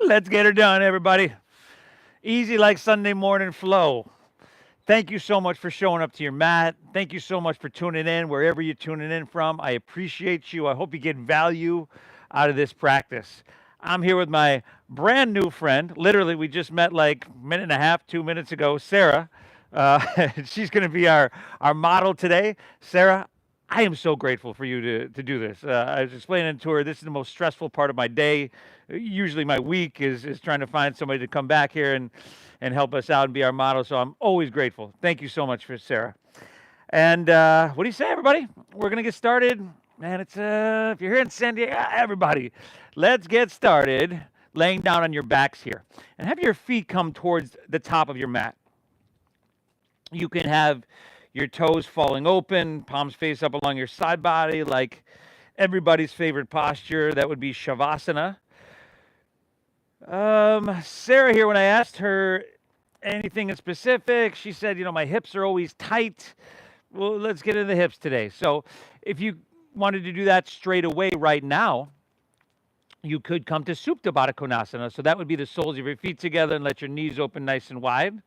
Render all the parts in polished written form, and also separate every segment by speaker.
Speaker 1: Let's get her done, everybody. Easy like Sunday morning flow. Thank you so much for showing up to your mat. Thank you so much for tuning in wherever you're tuning in from. I appreciate you. I hope you get value out of this practice. I'm here with my brand new friend. Literally, we just met like a minute and a half, 2 minutes ago, Sarah. She's going to be our model today. Sarah, I am so grateful for you to do this. I was explaining to her this is the most stressful part of my day. Usually my week is trying to find somebody to come back here and help us out and be our model. So I'm always grateful. Thank you so much for Sarah. And what do you say, everybody? We're going to get started. Man, it's if you're here in San Diego, everybody, let's get started laying down on your backs here. And have your feet come towards the top of your mat. You can have your toes falling open, palms face up along your side body, like everybody's favorite posture. That would be Shavasana. Sarah here, when I asked her anything in specific, she said, my hips are always tight. Well, let's get into the hips today. So if you wanted to do that straight away right now, you could come to Supta Baddha Konasana. So that would be the soles of your feet together and let your knees open nice and wide.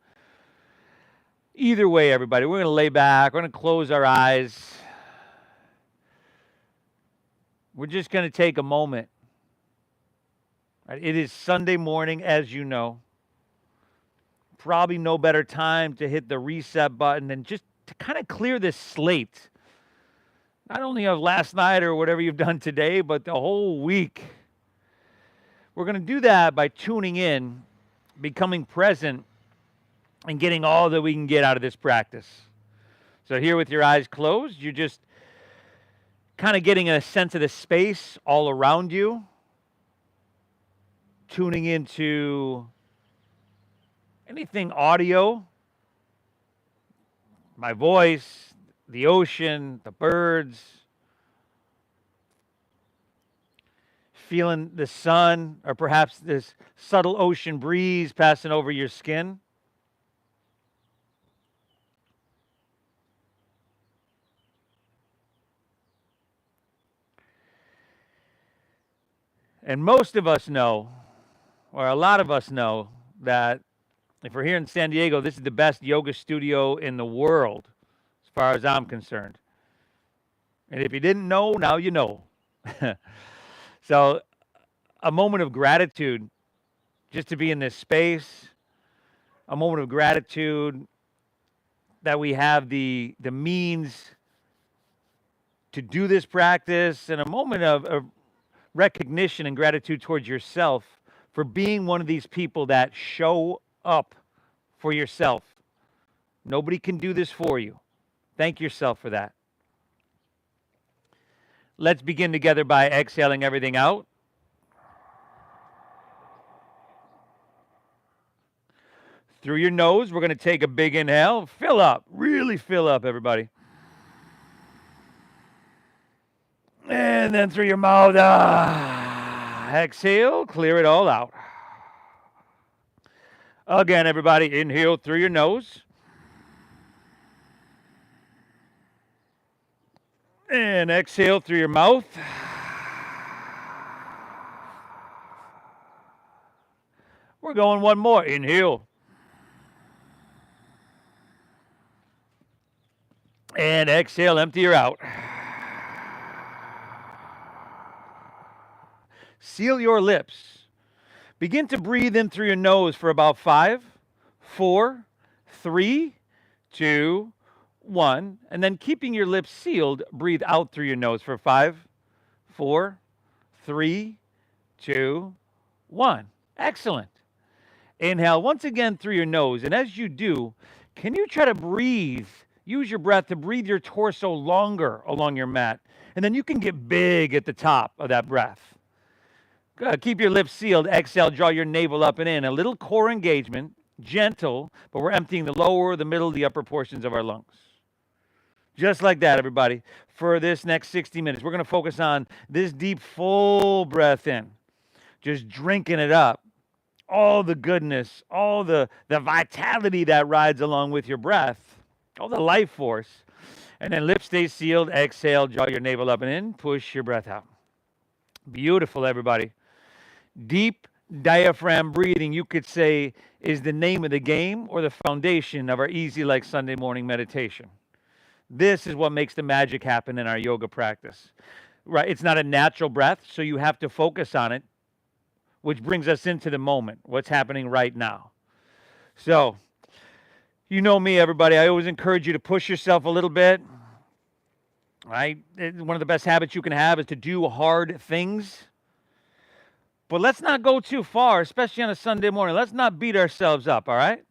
Speaker 1: Either way, everybody, we're going to lay back. We're going to close our eyes. We're just going to take a moment. It is Sunday morning, as you know. Probably no better time to hit the reset button and just to kind of clear this slate. Not only of last night or whatever you've done today, but the whole week. We're going to do that by tuning in, becoming present, and getting all that we can get out of this practice. So here with your eyes closed, you're just kind of getting a sense of the space all around you, tuning into anything audio, my voice, the ocean, the birds, feeling the sun, or perhaps this subtle ocean breeze passing over your skin. And most of us know, or a lot of us know, that if we're here in San Diego, this is the best yoga studio in the world, as far as I'm concerned. And if you didn't know, now you know. So, a moment of gratitude just to be in this space, a moment of gratitude that we have the means to do this practice, and a moment of recognition and gratitude towards yourself for being one of these people that show up for yourself. Nobody can do this for you. Thank yourself for that. Let's begin together by exhaling everything out. Through your nose, we're going to take a big inhale. Fill up. Really fill up, everybody. And then through your mouth, exhale, clear it all out. Again, everybody, inhale through your nose. And exhale through your mouth. We're going one more. Inhale. And exhale, empty her out. Seal your lips. Begin to breathe in through your nose for about 5, 4, 3, 2, 1. And then keeping your lips sealed, breathe out through your nose for 5, 4, 3, 2, 1. Excellent. Inhale once again through your nose. And as you do, can you try to breathe? Use your breath to breathe your torso longer along your mat. And then you can get big at the top of that breath. Keep your lips sealed. Exhale, draw your navel up and in. A little core engagement, gentle, but we're emptying the lower, the middle, the upper portions of our lungs. Just like that, everybody. For this next 60 minutes, we're going to focus on this deep, full breath in. Just drinking it up. All the goodness, all the vitality that rides along with your breath, all the life force. And then lips stay sealed. Exhale, draw your navel up and in. Push your breath out. Beautiful, everybody. Deep, Diaphragm breathing, you could say, is the name of the game or the foundation of our Easy Like Sunday morning meditation. This is what makes the magic happen in our yoga practice. Right? It's not a natural breath, so you have to focus on it, which brings us into the moment, what's happening right now. So, you know me, everybody. I always encourage you to push yourself a little bit. Right? One of the best habits you can have is to do hard things. But let's not go too far, especially on a Sunday morning. Let's not beat ourselves up, all right?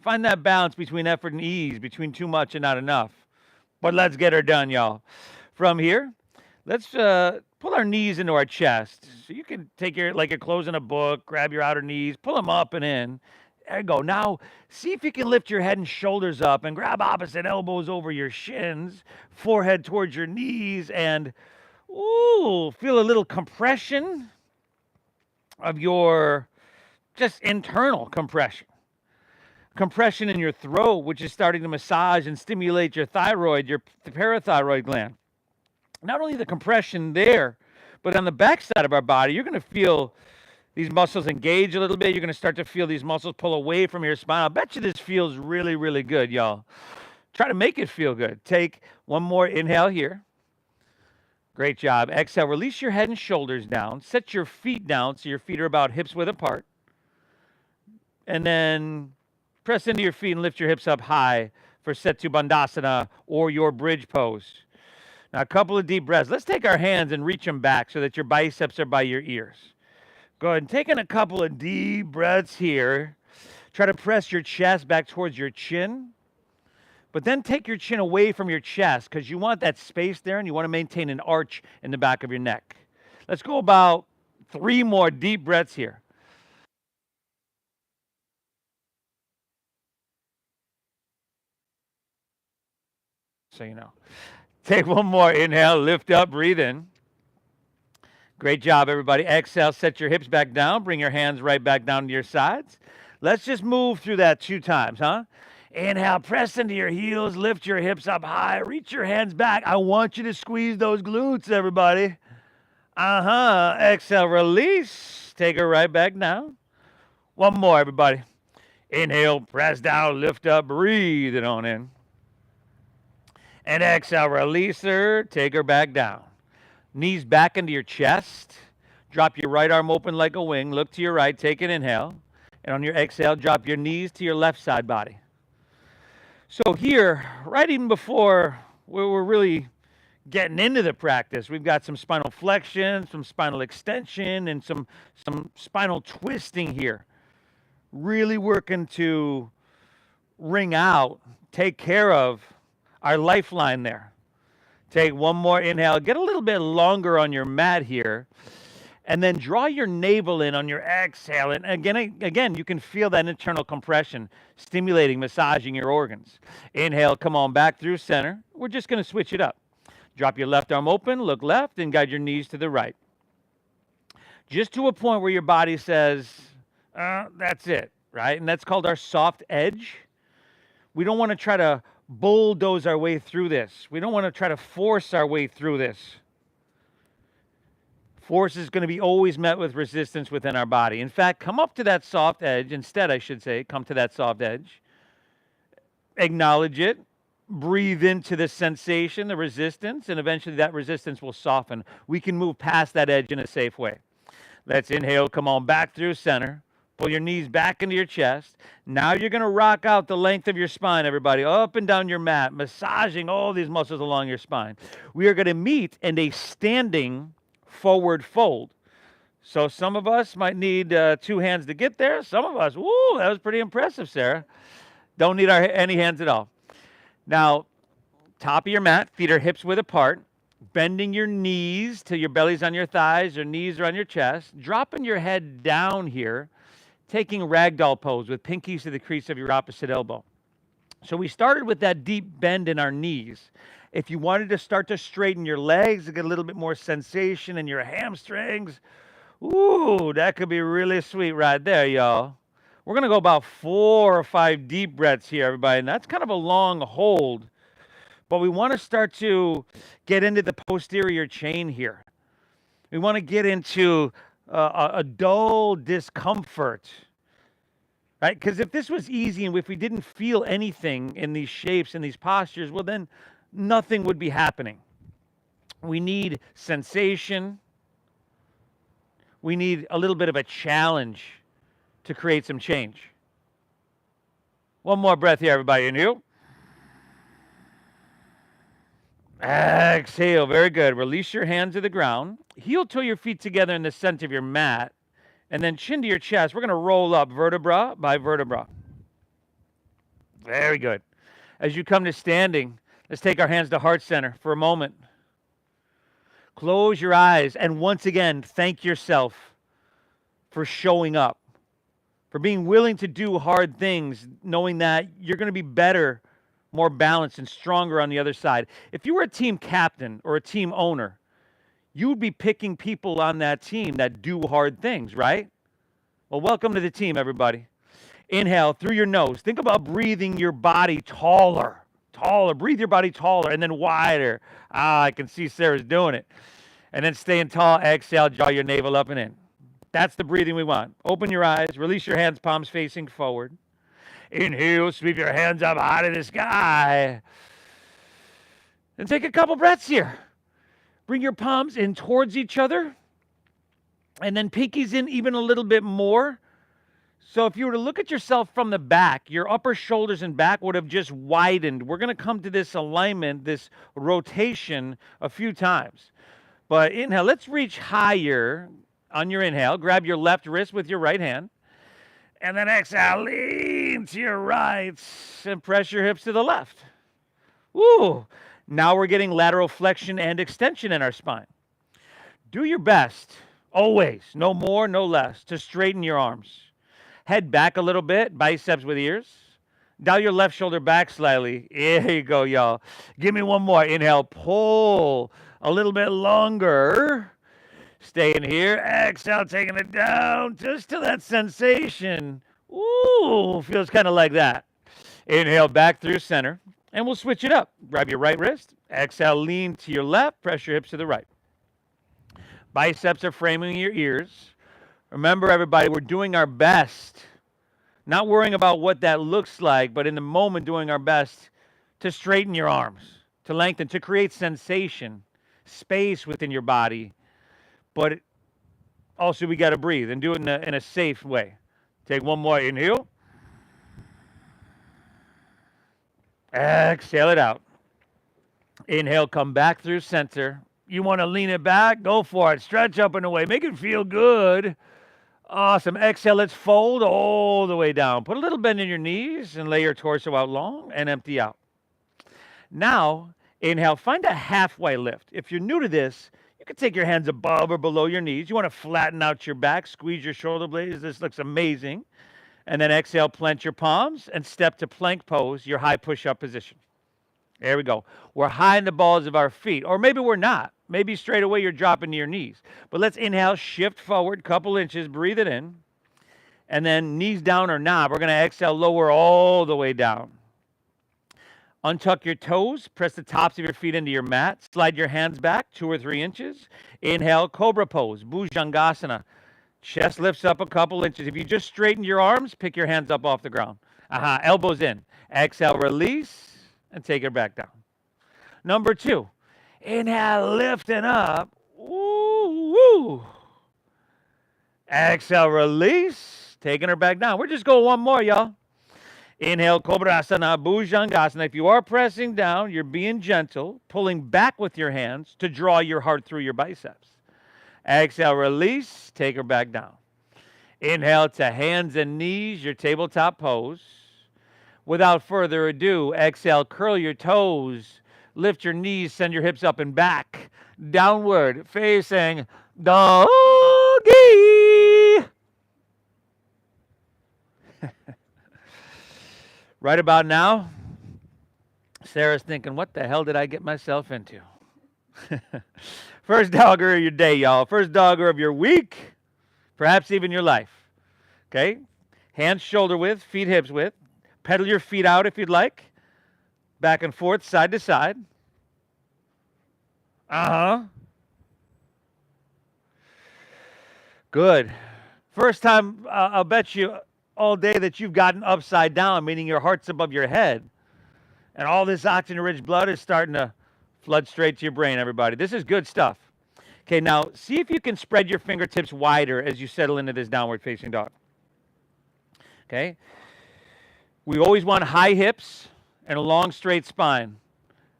Speaker 1: Find that balance between effort and ease, between too much and not enough. But let's get her done, y'all. From here, let's pull our knees into our chest. So you can take your, like you're closing a book, grab your outer knees, pull them up and in. There you go. Now, see if you can lift your head and shoulders up and grab opposite elbows over your shins, forehead towards your knees, and ooh, feel a little compression of your just internal compression. Compression in your throat, which is starting to massage and stimulate your thyroid, your parathyroid gland. Not only the compression there, but on the backside of our body, you're going to feel these muscles engage a little bit. You're going to start to feel these muscles pull away from your spine. I bet you this feels really, really good, y'all. Try to make it feel good. Take one more inhale here. Great job. Exhale, release your head and shoulders down. Set your feet down so your feet are about hips width apart. And then press into your feet and lift your hips up high for Setu Bandhasana or your bridge pose. Now, a couple of deep breaths. Let's take our hands and reach them back so that your biceps are by your ears. Go ahead and take in a couple of deep breaths here. Try to press your chest back towards your chin. But then take your chin away from your chest because you want that space there and you want to maintain an arch in the back of your neck. Let's go about 3 more deep breaths here. So you know. Take one more inhale, lift up, breathe in. Great job, everybody. Exhale, set your hips back down. Bring your hands right back down to your sides. Let's just move through that 2 times, huh? Inhale, press into your heels, lift your hips up high, reach your hands back. I want you to squeeze those glutes, everybody. Exhale, release. Take her right back down. One more, everybody. Inhale, press down, lift up, breathe it on in. And exhale, release her, take her back down. Knees back into your chest. Drop your right arm open like a wing. Look to your right, take an inhale. And on your exhale, drop your knees to your left side body. So here, right even before we're really getting into the practice, we've got some spinal flexion, some spinal extension, and some spinal twisting here. Really working to wring out, take care of our lifeline there. Take one more inhale. Get a little bit longer on your mat here. And then draw your navel in on your exhale. And again, you can feel that internal compression, stimulating, massaging your organs. Inhale, come on back through center. We're just going to switch it up. Drop your left arm open, look left, and guide your knees to the right. Just to a point where your body says, that's it, right? And that's called our soft edge. We don't want to try to bulldoze our way through this. We don't want to try to force our way through this. Force is going to be always met with resistance within our body. In fact, come up to that soft edge. Instead, I should say, come to that soft edge. Acknowledge it. Breathe into the sensation, the resistance, and eventually that resistance will soften. We can move past that edge in a safe way. Let's inhale. Come on back through center. Pull your knees back into your chest. Now you're going to rock out the length of your spine, everybody, up and down your mat, massaging all these muscles along your spine. We are going to meet in a standing forward fold. So some of us might need 2 hands to get there. Some of us, woo, that was pretty impressive, Sarah. Don't need any hands at all. Now, top of your mat, feet are hips width apart. Bending your knees till your belly's on your thighs, your knees are on your chest. Dropping your head down here. Taking ragdoll pose with pinkies to the crease of your opposite elbow. So we started with that deep bend in our knees. If you wanted to start to straighten your legs and get a little bit more sensation in your hamstrings, ooh, that could be really sweet right there, y'all. We're going to go about 4 or 5 deep breaths here, everybody. And that's kind of a long hold. But we want to start to get into the posterior chain here. We want to get into a dull discomfort, right? Because if this was easy and if we didn't feel anything in these shapes and these postures, well, then nothing would be happening. We need sensation. We need a little bit of a challenge to create some change. One more breath here, everybody. Inhale. Exhale. Very good. Release your hands to the ground. Heel toe your feet together in the center of your mat. And then chin to your chest. We're going to roll up vertebra by vertebra. Very good. As you come to standing, let's take our hands to heart center for a moment. Close your eyes and once again, thank yourself for showing up, for being willing to do hard things, knowing that you're going to be better, more balanced, and stronger on the other side. If you were a team captain or a team owner, you would be picking people on that team that do hard things, right? Well, welcome to the team, everybody. Inhale through your nose. Think about breathing your body taller. Breathe your body taller and then wider. I can see Sarah's doing it. And then staying tall. Exhale, draw your navel up and in. That's the breathing we want. Open your eyes. Release your hands, palms facing forward. Inhale, sweep your hands up high to the sky. And take a couple breaths here. Bring your palms in towards each other. And then pinkies in even a little bit more. So if you were to look at yourself from the back, your upper shoulders and back would have just widened. We're going to come to this alignment, this rotation a few times. But inhale, let's reach higher on your inhale. Grab your left wrist with your right hand. And then exhale, lean to your right and press your hips to the left. Woo! Now we're getting lateral flexion and extension in our spine. Do your best, always, no more, no less, to straighten your arms. Head back a little bit, biceps with ears. Dial your left shoulder back slightly. Here you go, y'all. Give me one more. Inhale, pull a little bit longer. Stay in here. Exhale, taking it down just to that sensation. Ooh, feels kind of like that. Inhale, back through center. And we'll switch it up. Grab your right wrist. Exhale, lean to your left. Press your hips to the right. Biceps are framing your ears. Remember, everybody, we're doing our best. Not worrying about what that looks like, but in the moment doing our best to straighten your arms, to lengthen, to create sensation, space within your body. But also we got to breathe and do it in a safe way. Take one more inhale. Exhale it out. Inhale, come back through center. You want to lean it back? Go for it. Stretch up and away. Make it feel good. Awesome. Exhale, let's fold all the way down. Put a little bend in your knees and lay your torso out long and empty out. Now, inhale, find a halfway lift. If you're new to this, you can take your hands above or below your knees. You want to flatten out your back, squeeze your shoulder blades. This looks amazing. And then exhale, plant your palms and step to plank pose, your high push-up position. There we go. We're high in the balls of our feet, or maybe we're not. Maybe straight away you're dropping to your knees. But let's inhale, shift forward, couple inches, breathe it in. And then knees down or not, we're going to exhale, lower all the way down. Untuck your toes, press the tops of your feet into your mat. Slide your hands back 2 or 3 inches. Inhale, cobra pose, bhujangasana. Chest lifts up a couple inches. If you just straighten your arms, pick your hands up off the ground. Elbows in. Exhale, release. And take it back down. Number 2, inhale, lifting up. Woo, woo. Exhale, release. Taking her back down. We're just going one more, y'all. Inhale, Kobrasana, Bhujangasana. If you are pressing down, you're being gentle, pulling back with your hands to draw your heart through your biceps. Exhale, release. Take her back down. Inhale to hands and knees, your tabletop pose. Without further ado, exhale, curl your toes, lift your knees, send your hips up and back, downward, facing doggy. Right about now, Sarah's thinking, what the hell did I get myself into? First dogger of your day, y'all. First dogger of your week, perhaps even your life. Okay? Hands shoulder width, feet hips width. Pedal your feet out if you'd like. Back and forth, side to side. Good. First time, I'll bet you all day that you've gotten upside down, meaning your heart's above your head. And all this oxygen-rich blood is starting to flood straight to your brain, everybody. This is good stuff. Okay, now see if you can spread your fingertips wider as you settle into this downward facing dog. Okay? We always want high hips and a long straight spine.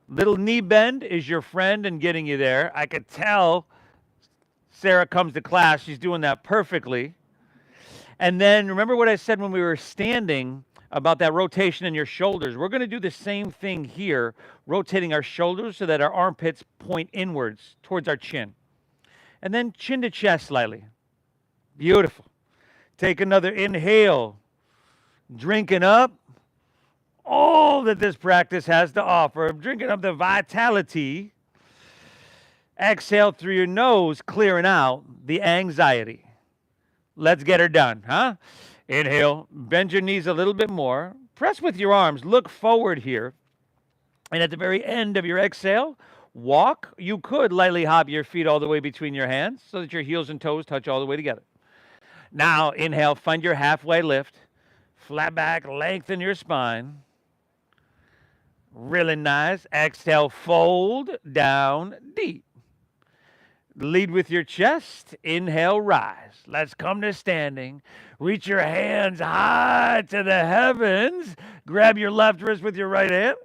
Speaker 1: Little knee bend is your friend in getting you there. I could tell Sarah comes to class. She's doing that perfectly. And then remember what I said when we were standing about that rotation in your shoulders. We're going to do the same thing here, rotating our shoulders so that our armpits point inwards towards our chin. And then chin to chest slightly. Beautiful. Take another inhale. Drinking up all that this practice has to offer. Drinking up the vitality. Exhale through your nose, clearing out the anxiety. Let's get her done, huh? Inhale, bend your knees a little bit more. Press with your arms, look forward here. And at the very end of your exhale, walk. You could lightly hop your feet all the way between your hands so that your heels and toes touch all the way together. Now, inhale, find your halfway lift. Flat back, lengthen your spine. Really nice. Exhale, fold down deep. Lead with your chest. Inhale, rise. Let's come to standing. Reach your hands high to the heavens. Grab your left wrist with your right hand.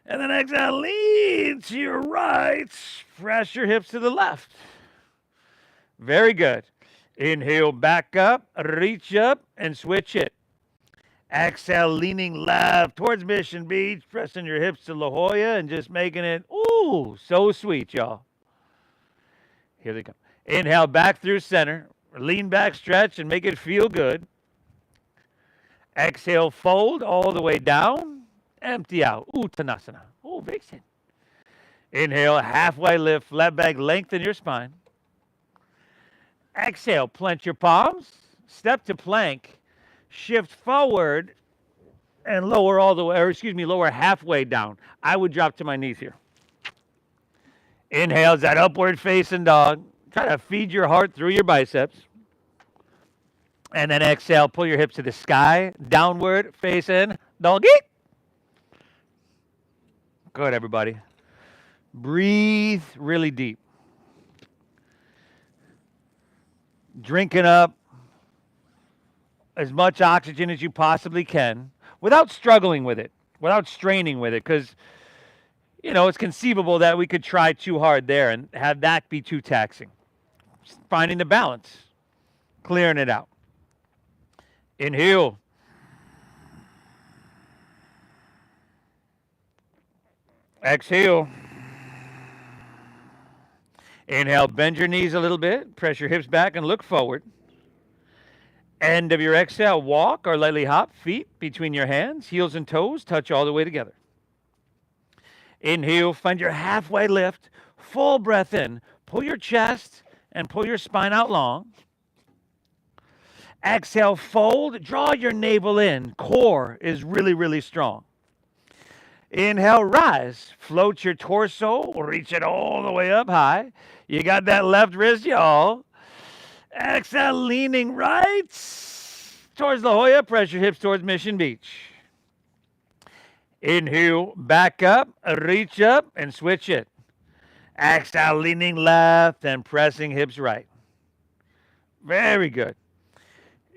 Speaker 1: And then exhale, lean to your right. Press your hips to the left. Very good. Inhale, back up, reach up, and switch it. Exhale, leaning left towards Mission Beach, pressing your hips to La Jolla and just making it, ooh, so sweet, y'all. Here they come. Inhale, back through center. Lean back, stretch, and make it feel good. Exhale, fold all the way down. Empty out. Uttanasana. Oh, vixen. Inhale, halfway lift, flat back, lengthen your spine. Exhale, plant your palms. Step to plank. Shift forward and lower all the way, or excuse me, lower halfway down. I would drop to my knees here. Inhale, that upward facing dog. Try to feed your heart through your biceps. And then exhale, pull your hips to the sky. Downward facing doggy. Good, everybody. Breathe really deep. Drinking up as much oxygen as you possibly can without struggling with it, without straining with it, because, you know, it's conceivable that we could try too hard there and have that be too taxing. Just finding the balance, clearing it out. Inhale. Exhale. Inhale, bend your knees a little bit, press your hips back and look forward. End of your exhale, walk or lightly hop, feet between your hands, heels and toes touch all the way together. Inhale, find your halfway lift, full breath in. Pull your chest and pull your spine out long. Exhale, fold, draw your navel in. Core is really, really strong. Inhale, rise, float your torso, reach it all the way up high. You got that left wrist, y'all. Exhale, leaning right towards La Jolla. Press your hips towards Mission Beach. Inhale, back up, reach up, and switch it. Exhale, leaning left and pressing hips right. Very good.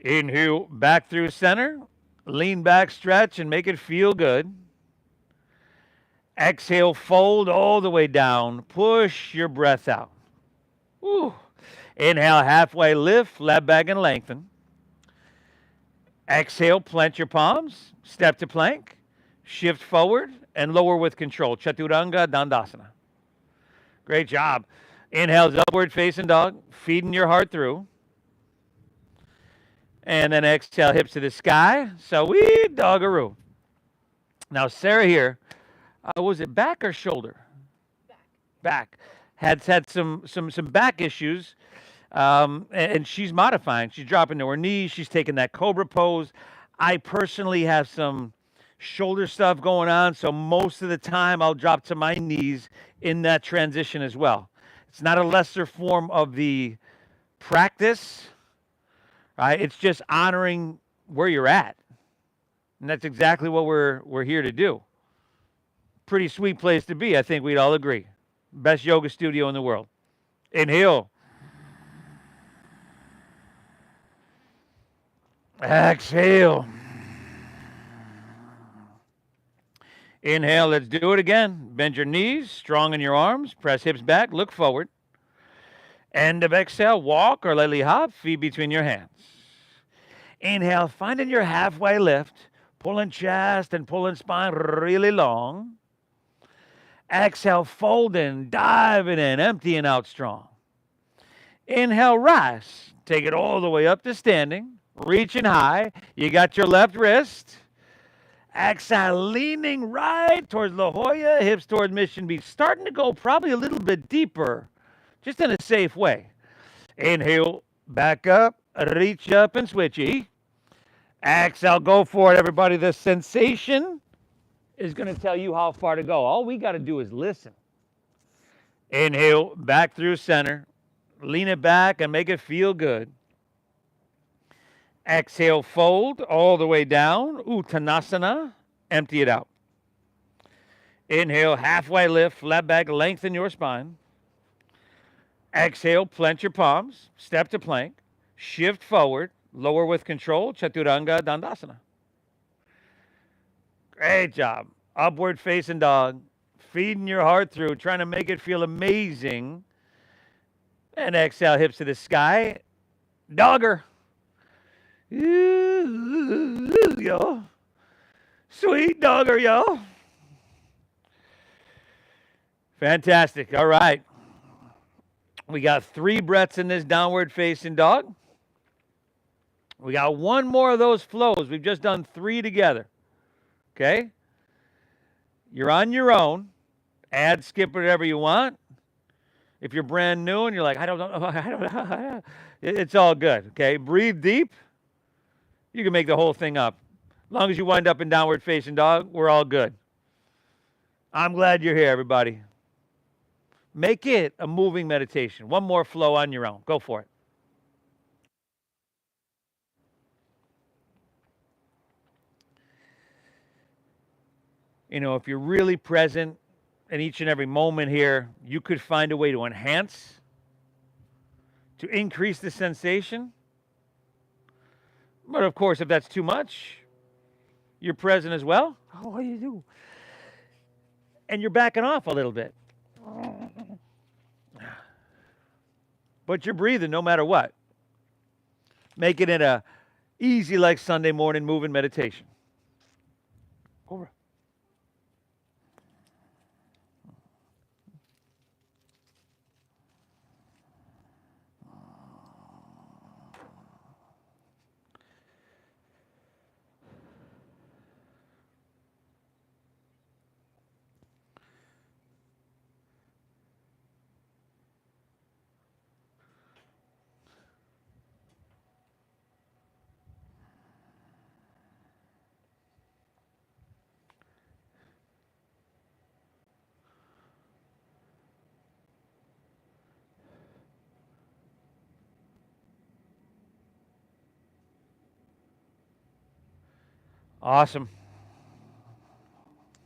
Speaker 1: Inhale, back through center. Lean back, stretch, and make it feel good. Exhale, fold all the way down. Push your breath out. Woo. Inhale, halfway lift, flat back and lengthen. Exhale, plant your palms, step to plank, shift forward, and lower with control. Chaturanga Dandasana. Great job. Inhale, upward facing dog, feeding your heart through. And then exhale, hips to the sky. Sweet doggaroo. Now, Sarah here, was it back or shoulder? Back. Had some back issues. And she's modifying. She's dropping to her knees. She's taking that cobra pose. I personally have some shoulder stuff going on, so most of the time I'll drop to my knees in that transition as well. It's not a lesser form of the practice, right? It's just honoring where you're at. And that's exactly what we're here to do. Pretty sweet place to be, I think we'd all agree. Best yoga studio in the world. Inhale. Exhale. Inhale, let's do it again. Bend your knees, strong in your arms, press hips back, look forward. End of exhale, walk or lightly hop, feet between your hands. Inhale, finding your halfway lift, pulling chest and pulling spine really long. Exhale, folding, diving in, emptying out strong. Inhale, rise. Take it all the way up to standing, reaching high. You got your left wrist. Exhale, leaning right towards La Jolla, hips towards Mission Beach. Starting to go probably a little bit deeper, just in a safe way. Inhale, back up, reach up and switchy. Exhale, go for it, everybody. The sensation is going to tell you how far to go. All we got to do is listen. Inhale, back through center. Lean it back and make it feel good. Exhale, fold all the way down. Uttanasana. Empty it out. Inhale, halfway lift, flat back, lengthen your spine. Exhale, plant your palms, step to plank, shift forward, lower with control, Chaturanga Dandasana. Great job. Upward facing dog, feeding your heart through, trying to make it feel amazing. And exhale, hips to the sky. Dogger. Ooh, yo. Sweet dogger, yo. Fantastic. All right. We got 3 breaths in this downward facing dog. We got 1 more of those flows. We've just done 3 together. Okay? You're on your own. Add, skip whatever you want. If you're brand new and you're like, I don't know, it's all good. Okay? Breathe deep. You can make the whole thing up. As long as you wind up in downward facing dog, we're all good. I'm glad you're here, everybody. Make it a moving meditation. 1 more flow on your own. Go for it. You know, if you're really present in each and every moment here, you could find a way to enhance, to increase the sensation. But of course, if that's too much, you're present as well. Oh, what do you do? And you're backing off a little bit. But you're breathing no matter what. Make it in a easy like Sunday morning moving meditation. Over. Awesome.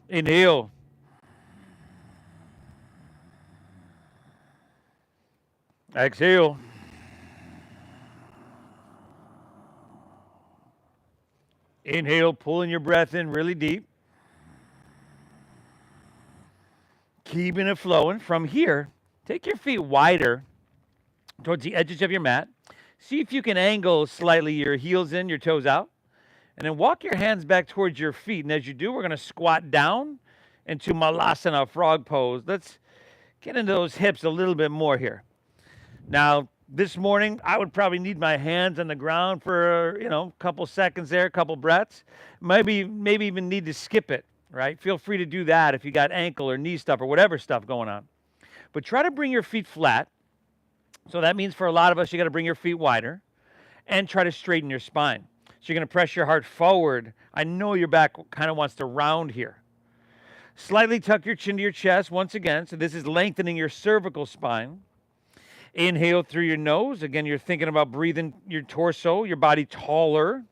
Speaker 1: Inhale. Exhale. Inhale, pulling your breath in really deep. Keeping it flowing. From here, take your feet wider towards the edges of your mat. See if you can angle slightly your heels in, your toes out. And then walk your hands back towards your feet. And as you do, we're going to squat down into Malasana, frog pose. Let's get into those hips a little bit more here. Now, this morning, I would probably need my hands on the ground for, a couple seconds there, a couple breaths. Maybe even need to skip it, right? Feel free to do that if you got ankle or knee stuff or whatever stuff going on. But try to bring your feet flat. So that means for a lot of us, you got to bring your feet wider and try to straighten your spine. So you're going to press your heart forward. I know your back kind of wants to round here. Slightly tuck your chin to your chest once again. So this is lengthening your cervical spine. Inhale through your nose. Again, you're thinking about breathing your torso, your body taller,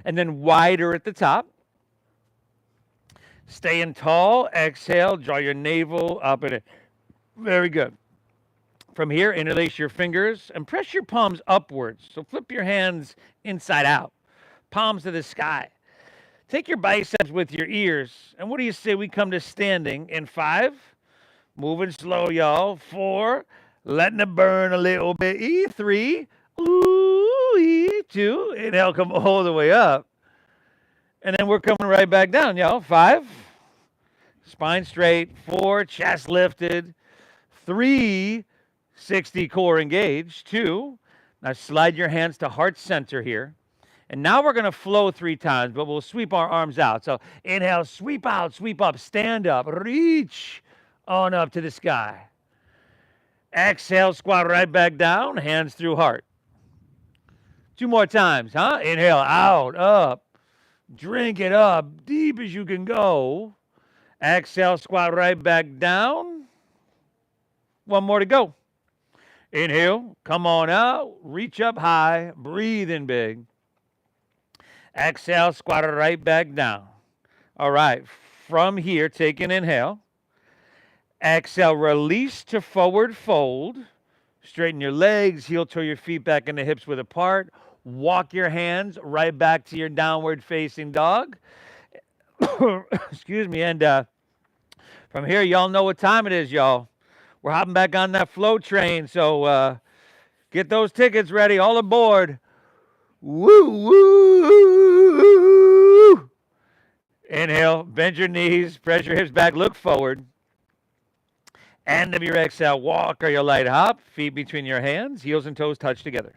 Speaker 1: and then wider at the top. Staying tall. Exhale. Draw your navel up and in. Very good. From here, interlace your fingers and press your palms upwards. So flip your hands inside out, palms to the sky. Take your biceps with your ears. And what do you say we come to standing in 5? Moving slow, y'all. 4. Letting it burn a little bit. 3. Ooh, 2. Inhale, come all the way up. And then we're coming right back down, y'all. 5. Spine straight. 4. Chest lifted. 3. 60 core engaged. 2. Now slide your hands to heart center here. And now we're going to flow 3 times, but we'll sweep our arms out. So inhale, sweep out, sweep up, stand up, reach on up to the sky. Exhale, squat right back down, hands through heart. 2 more times, huh? Inhale, out, up. Drink it up, deep as you can go. Exhale, squat right back down. 1 more to go. Inhale, come on out, reach up high, breathe in big. Exhale, squat it right back down. All right, from here, take an inhale. Exhale, release to forward fold. Straighten your legs, heel toe your feet back in the hips width apart. Walk your hands right back to your downward facing dog. Excuse me, and from here, y'all know what time it is, y'all. We're hopping back on that flow train, so get those tickets ready, all aboard. Woo, woo. Inhale, bend your knees, press your hips back, look forward. End of your exhale, walk or your light hop, feet between your hands, heels and toes touch together.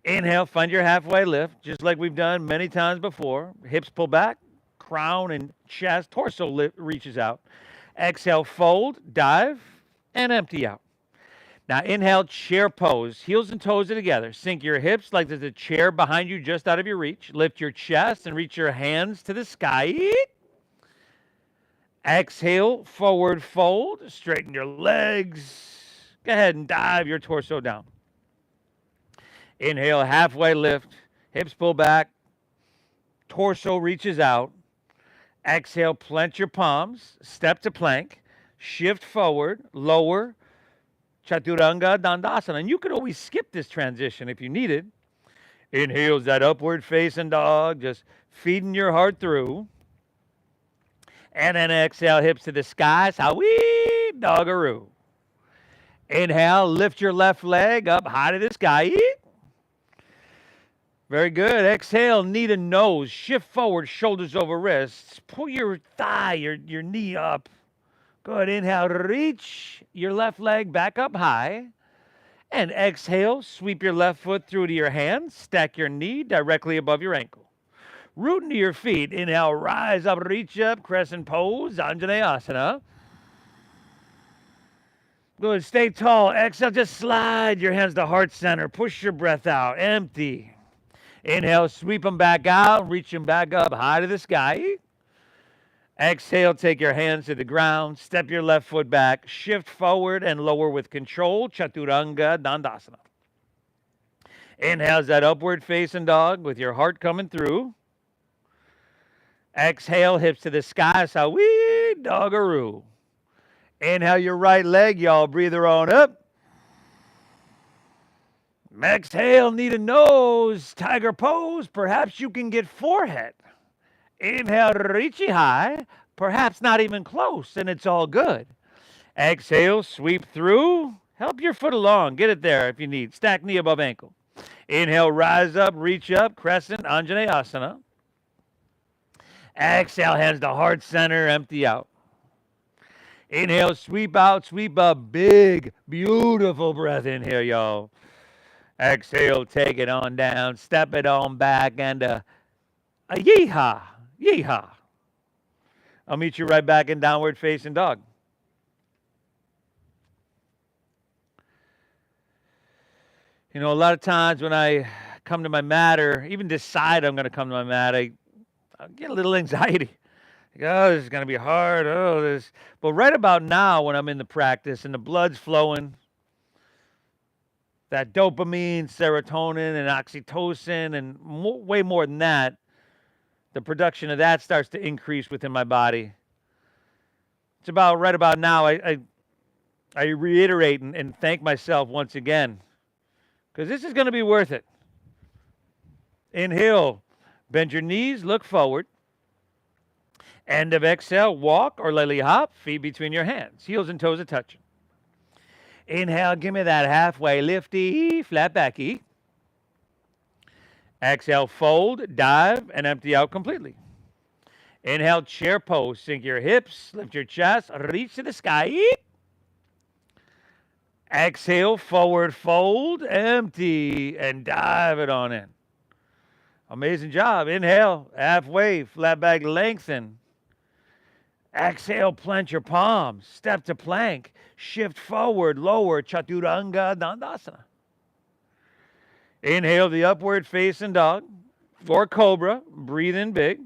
Speaker 1: Inhale, find your halfway lift, just like we've done many times before. Hips pull back, crown and chest, torso reaches out. Exhale, fold, dive, and empty out. Now inhale, chair pose. Heels and toes are together. Sink your hips like there's a chair behind you just out of your reach. Lift your chest and reach your hands to the sky. Exhale, forward fold. Straighten your legs. Go ahead and dive your torso down. Inhale, halfway lift. Hips pull back. Torso reaches out. Exhale, plant your palms. Step to plank. Shift forward. Lower. Chaturanga Dandasana. And you could always skip this transition if you needed. Inhales that upward facing dog, just feeding your heart through. And then exhale, hips to the sky. Sawi Doggaroo. Inhale, lift your left leg up high to the sky. Very good. Exhale, knee to nose. Shift forward, shoulders over wrists. Pull your thigh, your knee up. Good. Inhale, reach your left leg back up high. And exhale, sweep your left foot through to your hand. Stack your knee directly above your ankle. Root into your feet. Inhale, rise up, reach up, crescent pose, Anjaneyasana. Good. Stay tall. Exhale, just slide your hands to heart center. Push your breath out. Empty. Inhale, sweep them back out, reach them back up high to the sky. Exhale, take your hands to the ground, step your left foot back, shift forward and lower with control, Chaturanga Dandasana. Inhale, that upward facing dog with your heart coming through. Exhale, hips to the sky, Sawi Doggaroo. Inhale your right leg, y'all, breather on up. Exhale, knee to nose, tiger pose, perhaps you can get forehead. Inhale, reachy high, perhaps not even close, and it's all good. Exhale, sweep through, help your foot along, get it there if you need. Stack knee above ankle. Inhale, rise up, reach up, crescent, Anjaneyasana. Exhale, hands to heart center, empty out. Inhale, sweep out, sweep up, big, beautiful breath in here, y'all. Exhale, take it on down, step it on back, and a yeehaw. Yeehaw. I'll meet you right back in downward facing dog. You know, a lot of times when I come to my mat or even decide I'm going to come to my mat, I get a little anxiety. Like, oh, this is going to be hard. But right about now when I'm in the practice and the blood's flowing, that dopamine, serotonin, and oxytocin, and way more than that, the production of that starts to increase within my body. It's about right about now. I reiterate and thank myself once again, because this is going to be worth it. Inhale, bend your knees, look forward. End of exhale, walk or lily hop, feet between your hands, heels and toes are touching. Inhale, give me that halfway lifty, flat backy. Exhale, fold, dive, and empty out completely. Inhale, chair pose, sink your hips, lift your chest, reach to the sky. Exhale, forward fold, empty, and dive it on in. Amazing job. Inhale, halfway, flat back, lengthen. Exhale, plant your palms, step to plank, shift forward, lower, chaturanga dandasana. Inhale, the upward facing dog or cobra, breathe in big.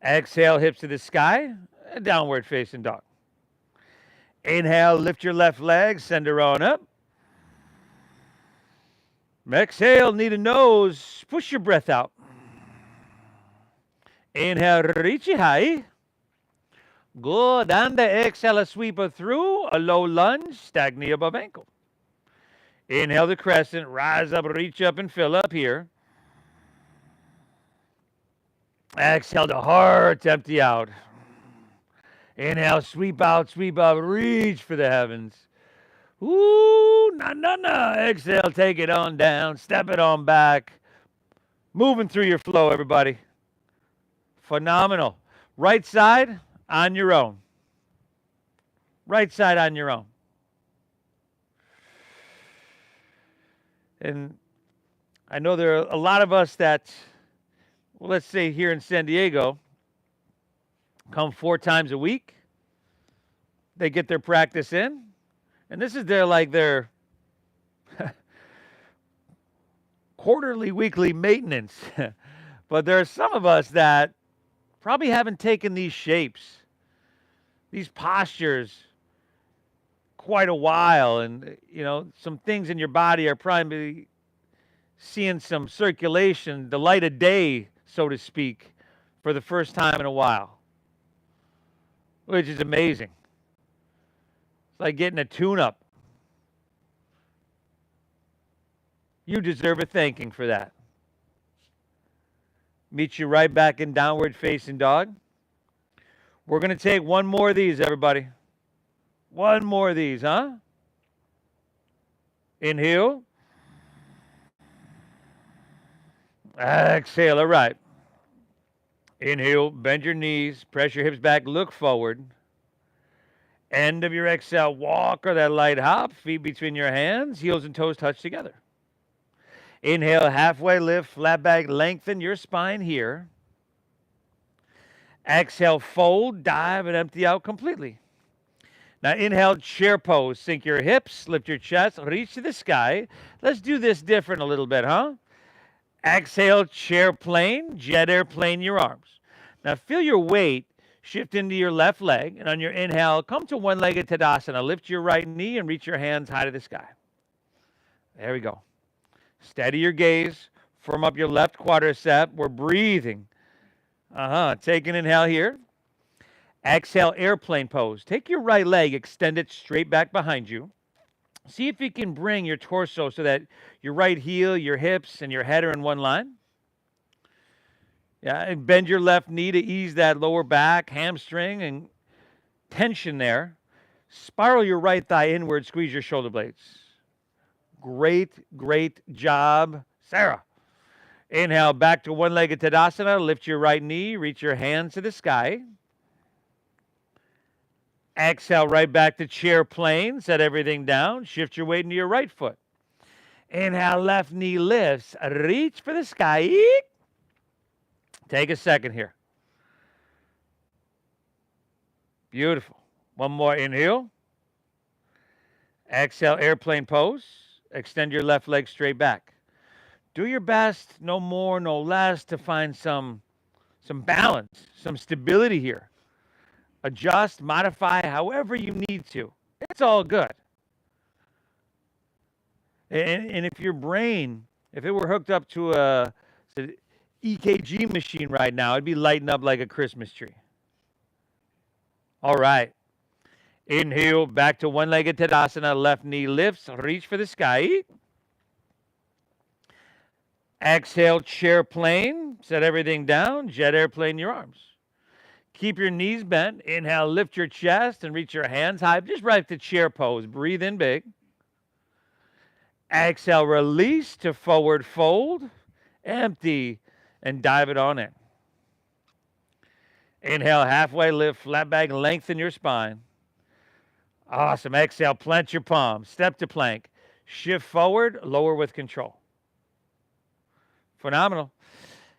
Speaker 1: Exhale, hips to the sky, downward facing dog. Inhale, lift your left leg, send her on up. Exhale, knee to nose, push your breath out. Inhale, reach it high. Good. And the exhale, a sweeper through, a low lunge, stack knee above ankle. Inhale the crescent, rise up, reach up, and fill up here. Exhale the heart, empty out. Inhale, sweep out, reach for the heavens. Ooh, na. Exhale, take it on down, step it on back. Moving through your flow, everybody. Phenomenal. Right side on your own. Right side on your own. And I know there are a lot of us that, well, let's say here in San Diego, come 4 times a week. They get their practice in. And this is their quarterly, weekly maintenance. But there are some of us that probably haven't taken these shapes, these postures, quite a while. And, some things in your body are probably seeing some circulation, the light of day, so to speak, for the first time in a while, which is amazing. It's like getting a tune-up. You deserve a thanking for that. Meet you right back in downward facing dog. We're going to take one more of these, everybody. One more of these, huh? Inhale. Exhale, all right. Inhale, bend your knees, press your hips back, look forward. End of your exhale, walk or that light hop, feet between your hands, heels and toes touch together. Inhale, halfway lift, flat back, lengthen your spine here. Exhale, fold, dive, and empty out completely. Now inhale, chair pose, sink your hips, lift your chest, reach to the sky. Let's do this different a little bit, huh? Exhale, chair plane, jet airplane your arms. Now feel your weight shift into your left leg, and on your inhale, come to one-legged Tadasana. Lift your right knee and reach your hands high to the sky. There we go. Steady your gaze. Firm up your left quadricep. We're breathing. Take an inhale here. Exhale, airplane pose. Take your right leg, extend it straight back behind you. See if you can bring your torso so that your right heel, your hips, and your head are in one line. Yeah, and bend your left knee to ease that lower back, hamstring, and tension there. Spiral your right thigh inward, squeeze your shoulder blades. Great job, Sarah. Inhale, back to one-legged Tadasana. Lift your right knee, reach your hands to the sky. Exhale, right back to chair plane. Set everything down. Shift your weight into your right foot. Inhale, left knee lifts. Reach for the sky. Take a second here. Beautiful. One more inhale. Exhale, airplane pose. Extend your left leg straight back. Do your best, no more, no less, to find some balance, some stability here. Adjust, modify however you need to. It's all good. And if your brain, if it were hooked up to a EKG machine right now, it'd be lighting up like a Christmas tree. All right. Inhale, back to one-legged Tadasana. Left knee lifts. Reach for the sky. Exhale, chair plane. Set everything down. Jet airplane your arms. Keep your knees bent. Inhale, lift your chest and reach your hands high. Just right to chair pose. Breathe in big. Exhale, release to forward fold. Empty and dive it on in. Inhale, halfway lift, flat back, lengthen your spine. Awesome. Exhale, plant your palms. Step to plank. Shift forward, lower with control. Phenomenal.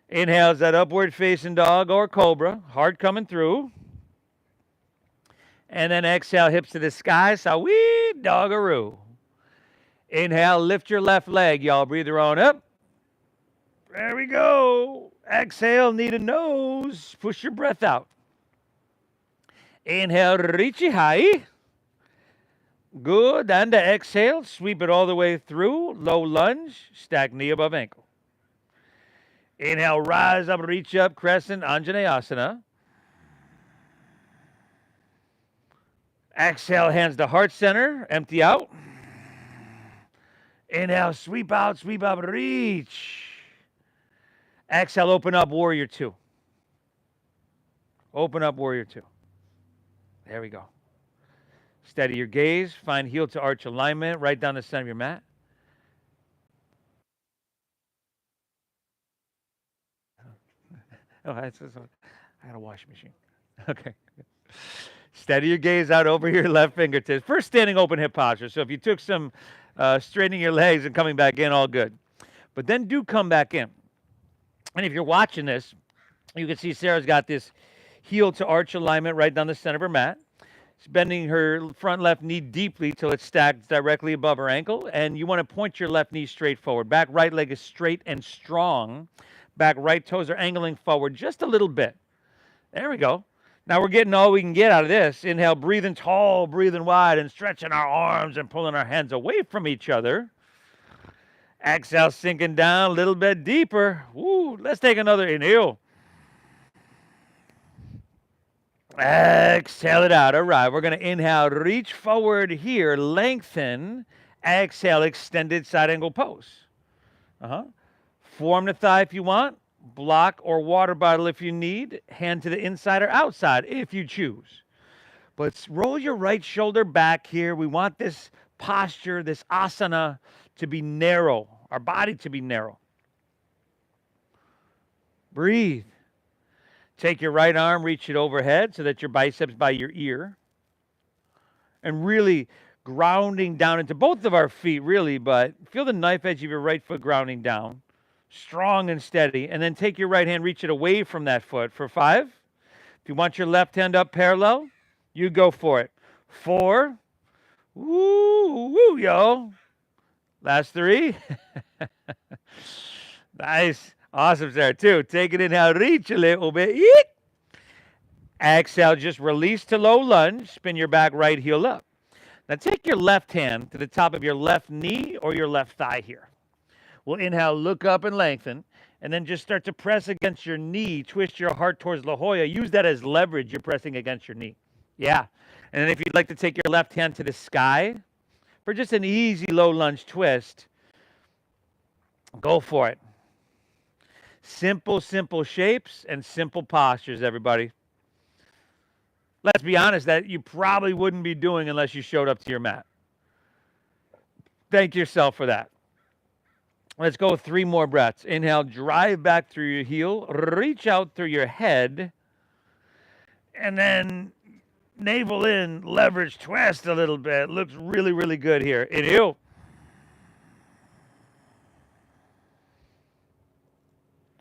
Speaker 1: Inhale is that upward facing dog or cobra. Heart coming through. And then exhale, hips to the sky. Sawi doggaroo. Inhale, lift your left leg, y'all. Breathe your own up. There we go. Exhale, knee to nose. Push your breath out. Inhale, reach it high. Good. And exhale, sweep it all the way through. Low lunge, stack knee above ankle. Inhale, rise up, reach up, crescent, Anjaneyasana. Exhale, hands to heart center, empty out. Inhale, sweep out, reach. Exhale, open up, warrior two. Open up, warrior two. There we go. Steady your gaze, find heel to arch alignment, right down the center of your mat. Oh, I got a washing machine. Okay. Steady your gaze out over your left fingertips. First, standing open hip posture. So if you took some straightening your legs and coming back in, all good. But then do come back in. And if you're watching this, you can see Sarah's got this heel to arch alignment right down the center of her mat. She's bending her front left knee deeply till it stacks directly above her ankle. And you want to point your left knee straight forward. Back right leg is straight and strong. Back right toes are angling forward just a little bit. There we go. Now we're getting all we can get out of this. Inhale, breathing tall, breathing wide, and stretching our arms and pulling our hands away from each other. Exhale, sinking down a little bit deeper. Woo, let's take another inhale. Exhale it out. All right, we're going to inhale, reach forward here, lengthen. Exhale, extended side angle pose. Form the thigh if you want. Block or water bottle if you need. Hand to the inside or outside if you choose. But roll your right shoulder back here. We want this posture, this asana, to be narrow. Our body to be narrow. Breathe. Take your right arm, reach it overhead so that your biceps by your ear. And really grounding down into both of our feet, really, but feel the knife edge of your right foot grounding down. Strong and steady. And then take your right hand, reach it away from that foot for 5. If you want your left hand up parallel, you go for it. 4. Woo, woo, yo. Last 3. Nice. Awesome, Sarah. 2. Take it inhale, reach a little bit. Eek. Exhale, just release to low lunge. Spin your back right heel up. Now take your left hand to the top of your left knee or your left thigh here. We'll inhale, look up and lengthen, and then just start to press against your knee. Twist your heart towards La Jolla. Use that as leverage. You're pressing against your knee. Yeah. And then if you'd like to take your left hand to the sky for just an easy low lunge twist, go for it. Simple, simple shapes and simple postures, everybody. Let's be honest, that you probably wouldn't be doing unless you showed up to your mat. Thank yourself for that. Let's go 3 more breaths. Inhale, drive back through your heel, reach out through your head, and then navel in, leverage, twist a little bit. Looks really, really good here. Inhale.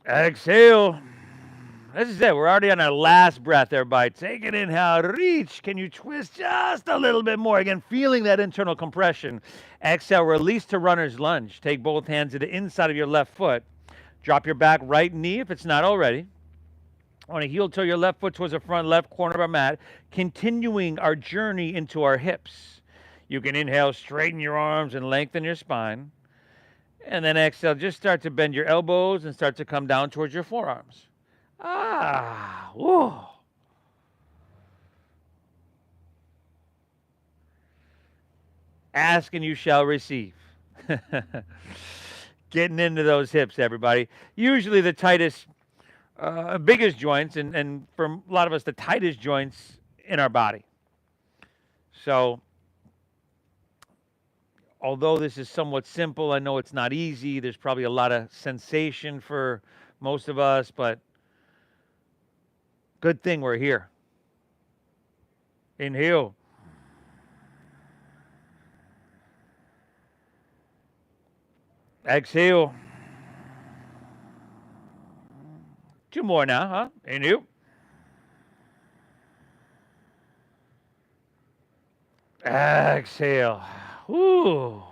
Speaker 1: Exhale. This is it. We're already on our last breath, everybody. Take it inhale, reach. Can you twist just a little bit more? Again, feeling that internal compression. Exhale, release to runner's lunge. Take both hands to the inside of your left foot. Drop your back right knee if it's not already. On a heel toe your left foot towards the front left corner of our mat. Continuing our journey into our hips. You can inhale, straighten your arms and lengthen your spine. And then exhale, just start to bend your elbows and start to come down towards your forearms. Ah, whoa. Ask and you shall receive. Getting into those hips, everybody. Usually the tightest, biggest joints, and for a lot of us, the tightest joints in our body. So, although this is somewhat simple, I know it's not easy. There's probably a lot of sensation for most of us, but good thing we're here. Inhale. Exhale. Two more now, huh? Inhale. Exhale. Whew.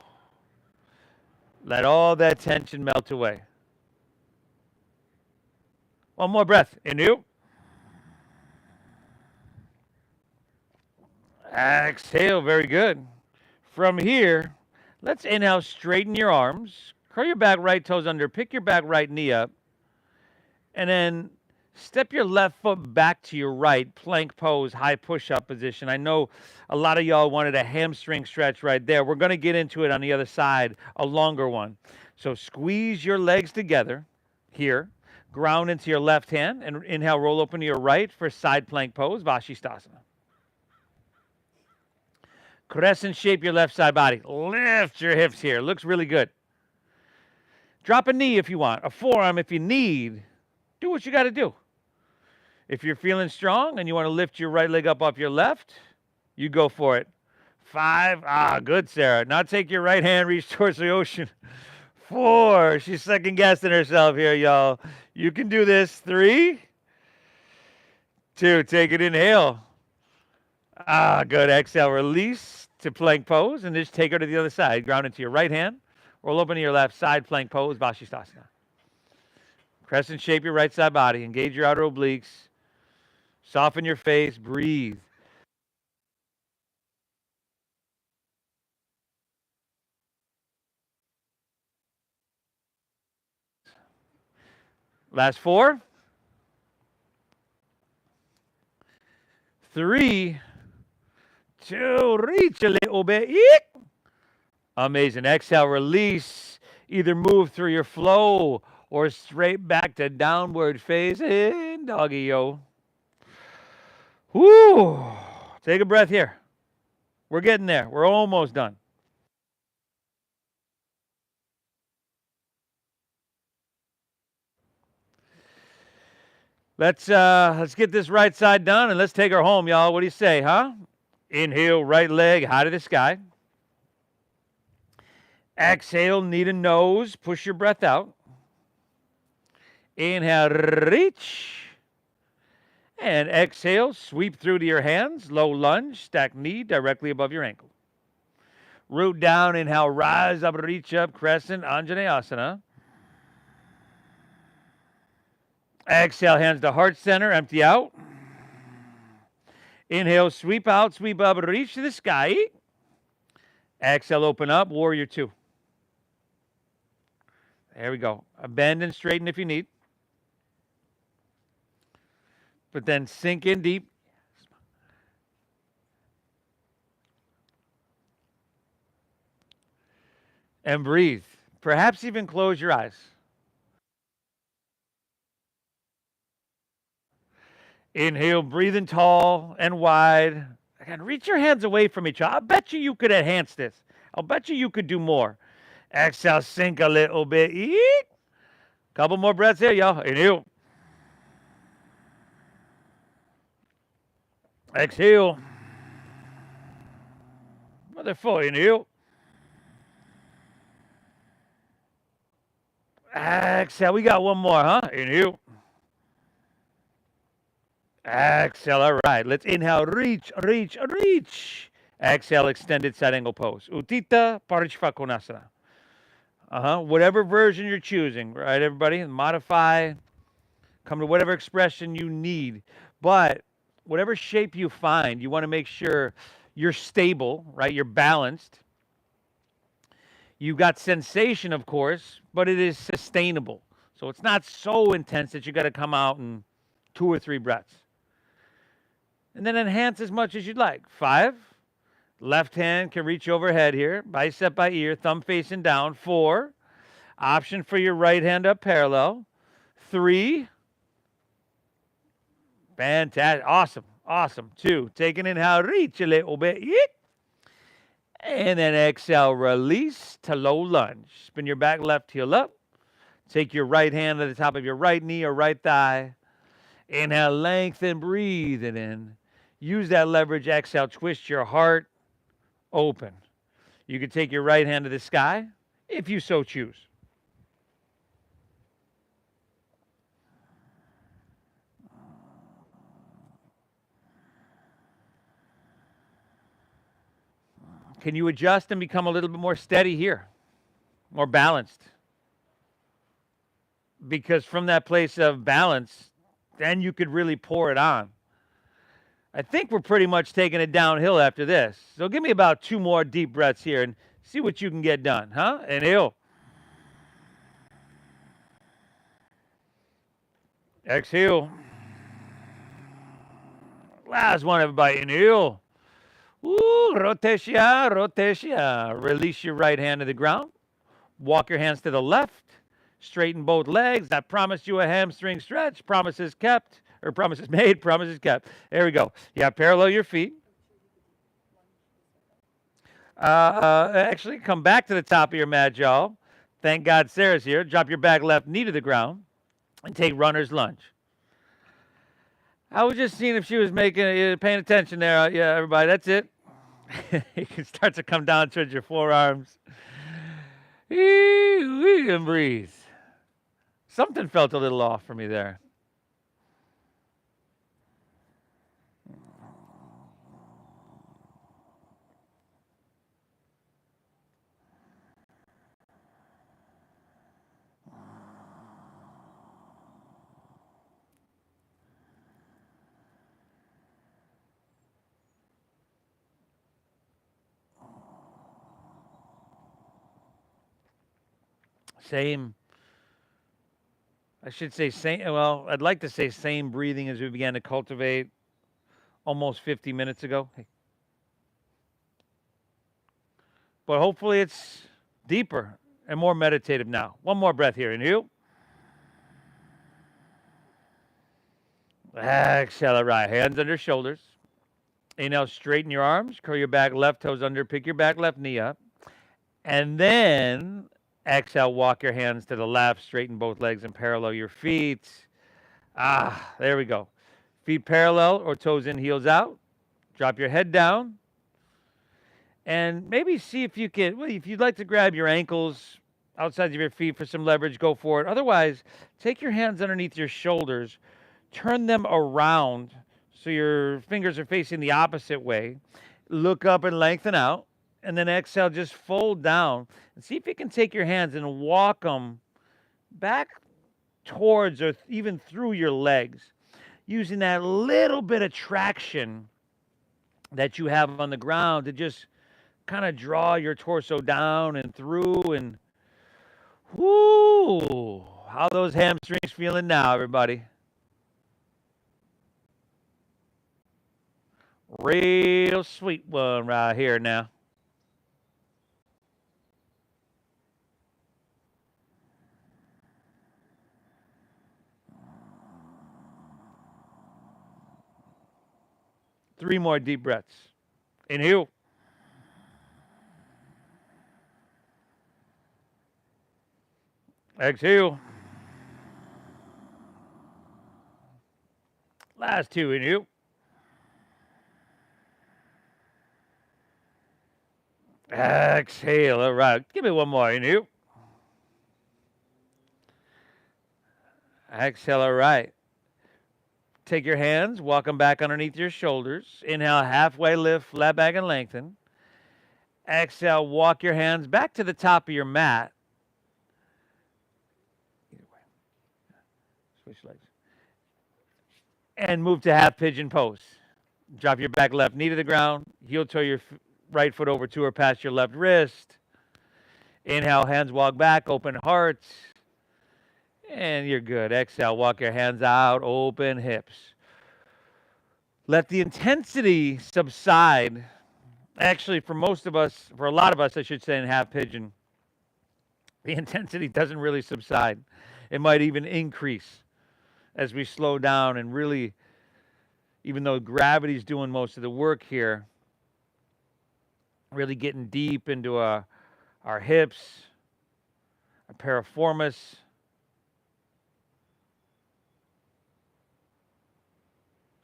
Speaker 1: Let all that tension melt away. One more breath. Inhale. Exhale. Very good. From here, let's inhale, straighten your arms, curl your back right toes under, pick your back right knee up, and then step your left foot back to your right, plank pose, high push-up position. I know a lot of y'all wanted a hamstring stretch right there. We're going to get into it on the other side, a longer one. So squeeze your legs together here, ground into your left hand, and inhale, roll open to your right for side plank pose, Vashisthasana. Crescent shape your left side body. Lift your hips here. Looks really good. Drop a knee if you want, a forearm if you need. Do what you got to do. If you're feeling strong and you want to lift your right leg up off your left, you go for it. 5. Ah, good, Sarah. Now take your right hand, reach towards the ocean. 4. She's second guessing herself here, y'all. You can do this. 3. 2. Take it. Inhale. Ah, good. Exhale. Release to plank pose and just take her to the other side. Ground into your right hand. Roll open to your left side, plank pose, Vashisthasana. Crescent shape your right side body. Engage your outer obliques. Soften your face. Breathe. Last 4. 3. 2. Reach a little bit. Eek. Amazing. Exhale, release. Either move through your flow or straight back to downward facing doggy, yo. Whoo. Take a breath here. We're getting there. We're almost done. Let's get this right side done and let's take her home, y'all. What do you say, huh? Inhale, right leg high to the sky. Exhale, knee to nose. Push your breath out. Inhale, reach. And exhale, sweep through to your hands. Low lunge, stack knee directly above your ankle. Root down, inhale, rise up, reach up, crescent, Anjaneyasana. Exhale, hands to heart center, empty out. Inhale, sweep out, sweep up, reach to the sky. Exhale, open up, warrior 2. There we go. Bend and straighten if you need. But then sink in deep. And breathe. Perhaps even close your eyes. Inhale, breathing tall and wide. Again, reach your hands away from each other. I bet you could enhance this. I'll bet you could do more. Exhale, sink a little bit. Eek. Couple more breaths here, y'all. Inhale. Exhale. Another 4. Inhale. Exhale. We got one more, huh? Inhale. Exhale. All right. Let's inhale. Reach, reach, reach. Exhale. Extended side angle pose. Utthita Parishvakonasana. Whatever version you're choosing, right, everybody? Modify. Come to whatever expression you need. But whatever shape you find, you want to make sure you're stable, right? You're balanced. You got sensation, of course, but it is sustainable. So it's not so intense that you got to come out in 2 or 3 breaths. And then enhance as much as you'd like. 5, left hand can reach overhead here, bicep by ear, thumb facing down. 4, option for your right hand up parallel. 3, fantastic, awesome, awesome. 2, take an inhale, reach a little bit. And then exhale, release to low lunge. Spin your back left heel up. Take your right hand to the top of your right knee or right thigh. Inhale, lengthen, breathe it in. Use that leverage. Exhale, twist your heart open. You can take your right hand to the sky if you so choose. Can you adjust and become a little bit more steady here, more balanced? Because from that place of balance, then you could really pour it on. I think we're pretty much taking it downhill after this. So give me about 2 more deep breaths here and see what you can get done, huh? Inhale. Exhale. Last one, everybody. Inhale. Rotatia, rotatia. Release your right hand to the ground. Walk your hands to the left. Straighten both legs. I promised you a hamstring stretch. Promises kept. Or promises made, promises kept. There we go. Yeah, parallel your feet. Actually, come back to the top of your mat, y'all. Thank God Sarah's here. Drop your back left knee to the ground and take runner's lunge. I was just seeing if she was paying attention there. Yeah, everybody, that's it. You can start to come down towards your forearms. And breathe. Something felt a little off for me there. Same. I should say same. Well, I'd like to say same breathing as we began to cultivate almost 50 minutes ago. Hey. But hopefully it's deeper and more meditative now. One more breath here. Inhale. Exhale. All right. Hands under shoulders. Inhale. Straighten your arms. Curl your back left toes under. Pick your back left knee up. And then exhale. Walk your hands to the left. Straighten both legs and parallel your feet. There we go. Feet parallel or toes in, heels out. Drop your head down. And maybe see if you can, well, if you'd like to grab your ankles outside of your feet for some leverage, go for it. Otherwise, take your hands underneath your shoulders, turn them around so your fingers are facing the opposite way. Look up and lengthen out. And then exhale, just fold down. And see if you can take your hands and walk them back towards or even through your legs, using that little bit of traction that you have on the ground to just kind of draw your torso down and through. And whoo, how those hamstrings feeling now, everybody? Real sweet one right here now. Three more deep breaths. Inhale. Exhale. Last 2. Inhale. Exhale. All right. Give me one more. Inhale. Exhale. All right. Take your hands, walk them back underneath your shoulders. Inhale, halfway lift, flat back and lengthen. Exhale, walk your hands back to the top of your mat. Either way. Switch legs. And move to half pigeon pose. Drop your back left knee to the ground. Heel toe your right foot over to or past your left wrist. Inhale, hands walk back, open hearts, and you're good. Exhale, walk your hands out, open hips. Let the intensity subside. Actually, for most of us, for a lot of us, I should say, in half pigeon, the intensity doesn't really subside. It might even increase as we slow down and really, even though gravity's doing most of the work here, really getting deep into our hips, our piriformis,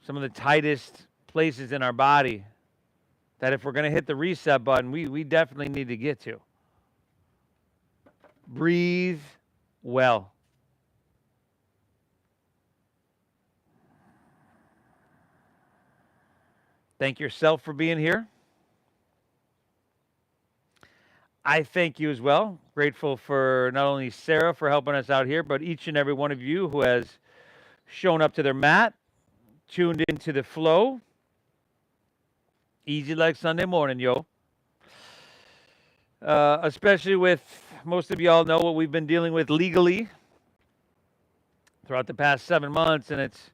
Speaker 1: some of the tightest places in our body that if we're going to hit the reset button, we definitely need to get to. Breathe well. Thank yourself for being here. I thank you as well. Grateful for not only Sarah for helping us out here, but each and every one of you who has shown up to their mat, tuned into the flow. Easy like Sunday morning, yo. Especially with most of y'all know what we've been dealing with legally throughout the past 7 months, and it's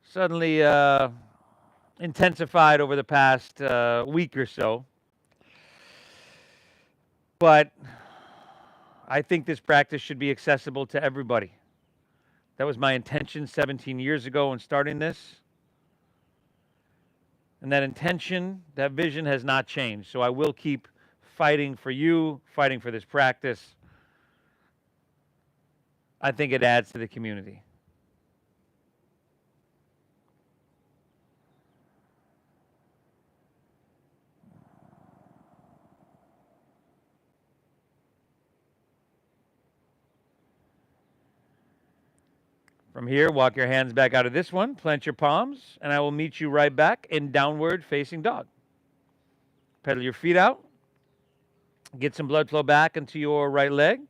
Speaker 1: suddenly intensified over the past week or so. But I think this practice should be accessible to everybody. That was my intention 17 years ago in starting this. And that intention, that vision has not changed. So I will keep fighting for you, fighting for this practice. I think it adds to the community. From here, walk your hands back out of this one, plant your palms, and I will meet you right back in downward facing dog. Pedal your feet out. Get some blood flow back into your right leg.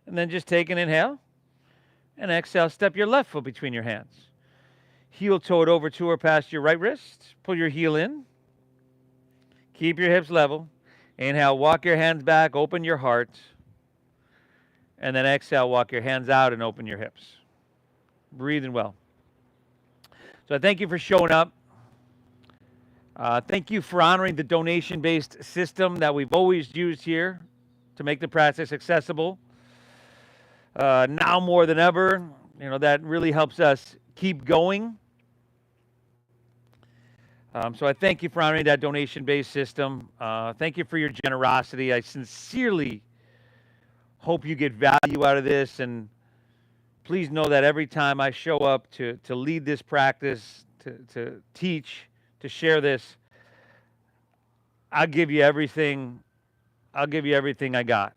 Speaker 1: And then just take an inhale and exhale. Step your left foot between your hands. Heel toe it over to or past your right wrist. Pull your heel in. Keep your hips level. Inhale, walk your hands back, open your heart. And then exhale, walk your hands out and open your hips. Breathing well. So I thank you for showing up. Thank you for honoring the donation-based system that we've always used here to make the practice accessible. Now more than ever, that really helps us keep going. So I thank you for honoring that donation-based system. Thank you for your generosity. I sincerely hope you get value out of this, and please know that every time I show up to lead this practice, to teach, to share this, I'll give you everything. I'll give you everything I got.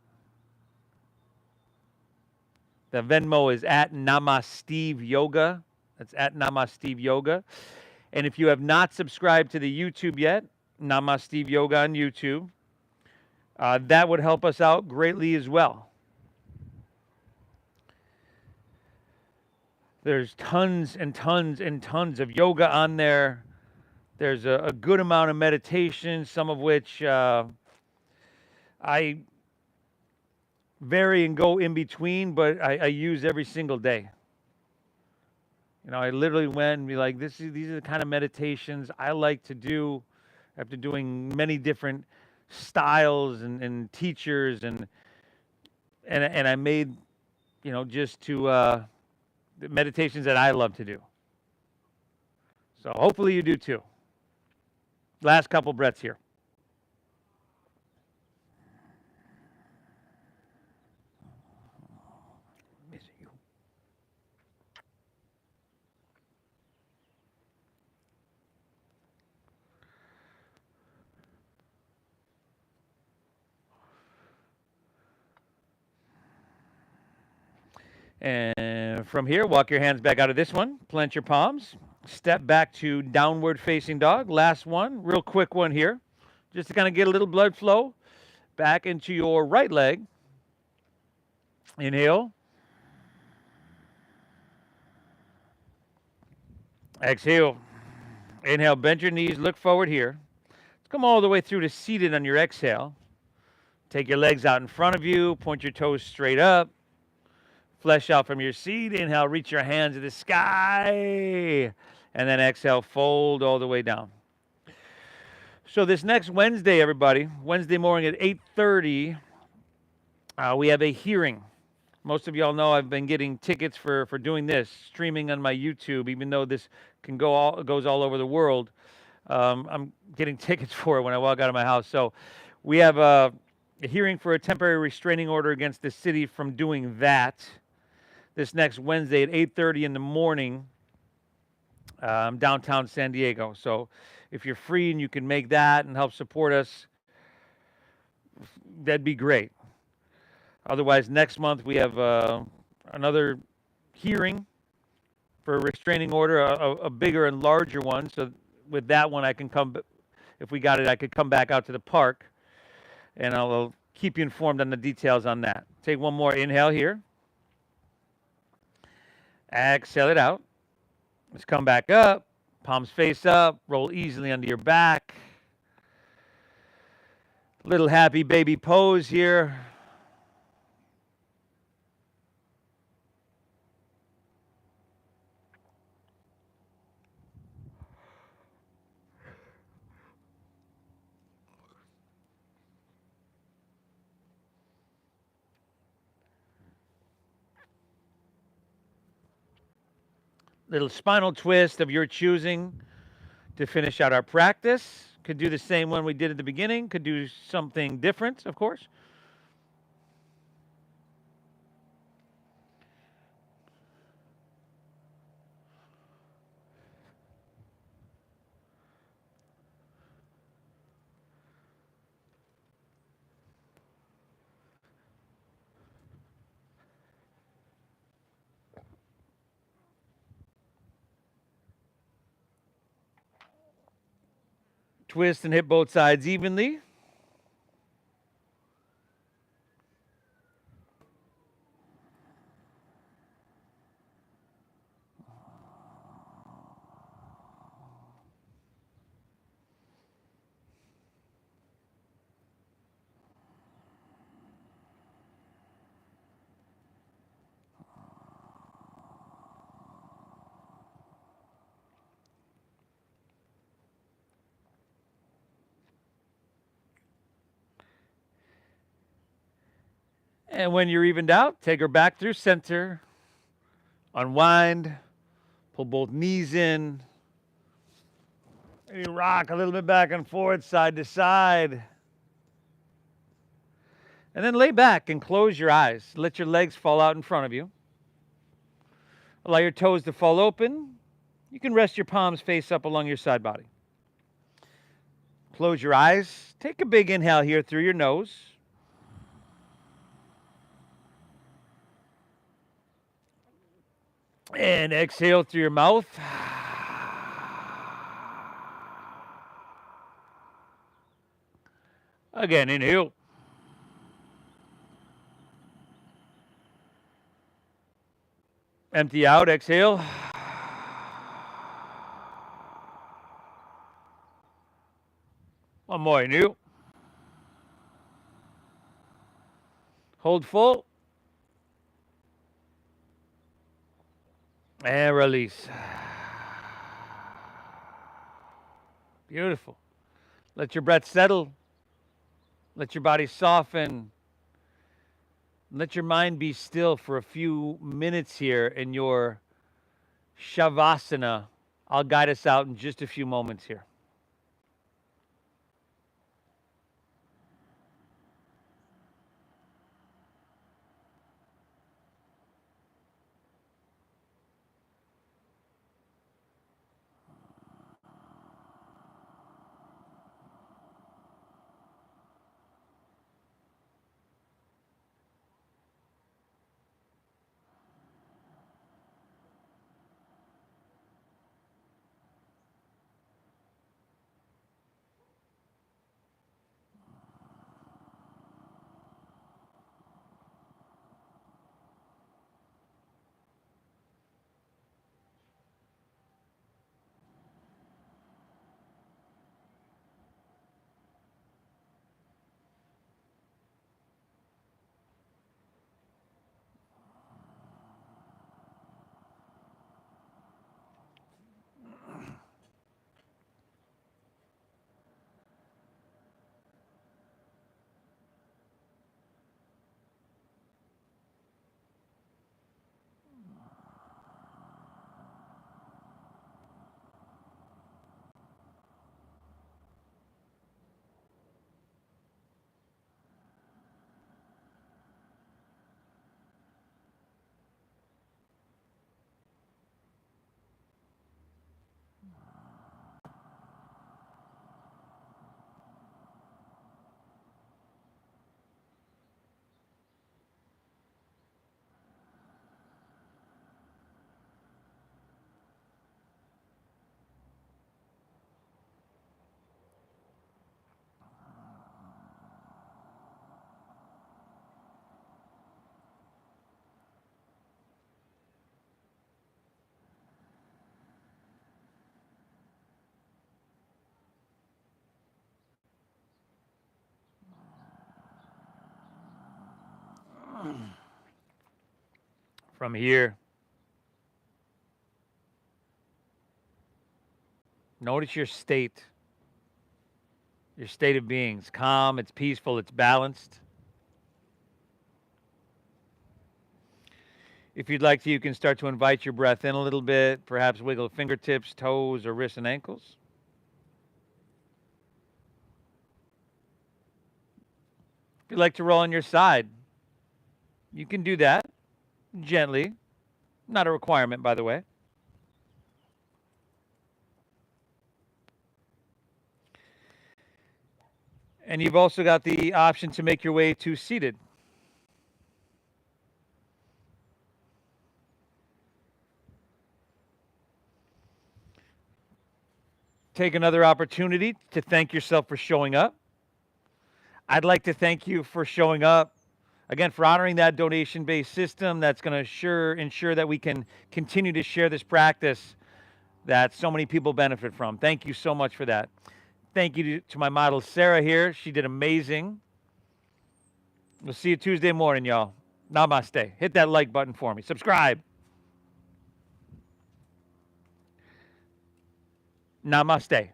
Speaker 1: The Venmo is at Namasteve Yoga. That's at Namasteve Yoga. And if you have not subscribed to the YouTube yet, Namasteve Yoga on YouTube, that would help us out greatly as well. There's tons and tons and tons of yoga on there. There's a good amount of meditation, some of which I vary and go in between, but I use every single day. I literally went and be like, these are the kind of meditations I like to do after doing many different styles and teachers and I made, just to the meditations that I love to do. So hopefully you do too. Last couple breaths here. And from here, walk your hands back out of this one. Plant your palms. Step back to downward facing dog. Last one, real quick one here. Just to kind of get a little blood flow back into your right leg. Inhale. Exhale. Inhale, bend your knees, look forward here. Come all the way through to seated on your exhale. Take your legs out in front of you. Point your toes straight up. Flesh out from your seat. Inhale, reach your hands to the sky. And then exhale, fold all the way down. So this next Wednesday, everybody, Wednesday morning at 8:30, we have a hearing. Most of y'all know I've been getting tickets for doing this, streaming on my YouTube, even though this goes all over the world. I'm getting tickets for it when I walk out of my house. So we have a hearing for a temporary restraining order against the city from doing that this next Wednesday at 8:30 in the morning, downtown San Diego. So if you're free and you can make that and help support us, that'd be great. Otherwise, next month we have another hearing for a restraining order, a bigger and larger one. So with that one, I can come, if we got it, I could come back out to the park, and I'll keep you informed on the details on that. Take one more inhale here. Exhale it out. Let's come back up. Palms face up. Roll easily onto your back. Little happy baby pose here. Little spinal twist of your choosing to finish out our practice. Could do the same one we did at the beginning. Could do something different, of course. Twist and hit both sides evenly. And when you're evened out, take her back through center. Unwind. Pull both knees in. Maybe rock a little bit back and forth, side to side. And then lay back and close your eyes. Let your legs fall out in front of you. Allow your toes to fall open. You can rest your palms face up along your side body. Close your eyes. Take a big inhale here through your nose. And exhale through your mouth. Again, inhale. Empty out, exhale. One more, inhale. Hold full. And release. Beautiful. Let your breath settle. Let your body soften. Let your mind be still for a few minutes here in your Shavasana. I'll guide us out in just a few moments here. From here, notice your state of being. It's calm, it's peaceful, it's balanced. If you'd like to, you can start to invite your breath in a little bit, perhaps wiggle fingertips, toes, or wrists and ankles. If you'd like to roll on your side, you can do that gently. Not a requirement, by the way. And you've also got the option to make your way to seated. Take another opportunity to thank yourself for showing up. I'd like to thank you for showing up, again, for honoring that donation-based system that's going to ensure that we can continue to share this practice that so many people benefit from. Thank you so much for that. Thank you to my model, Sarah, here. She did amazing. We'll see you Tuesday morning, y'all. Namaste. Hit that like button for me. Subscribe. Namaste.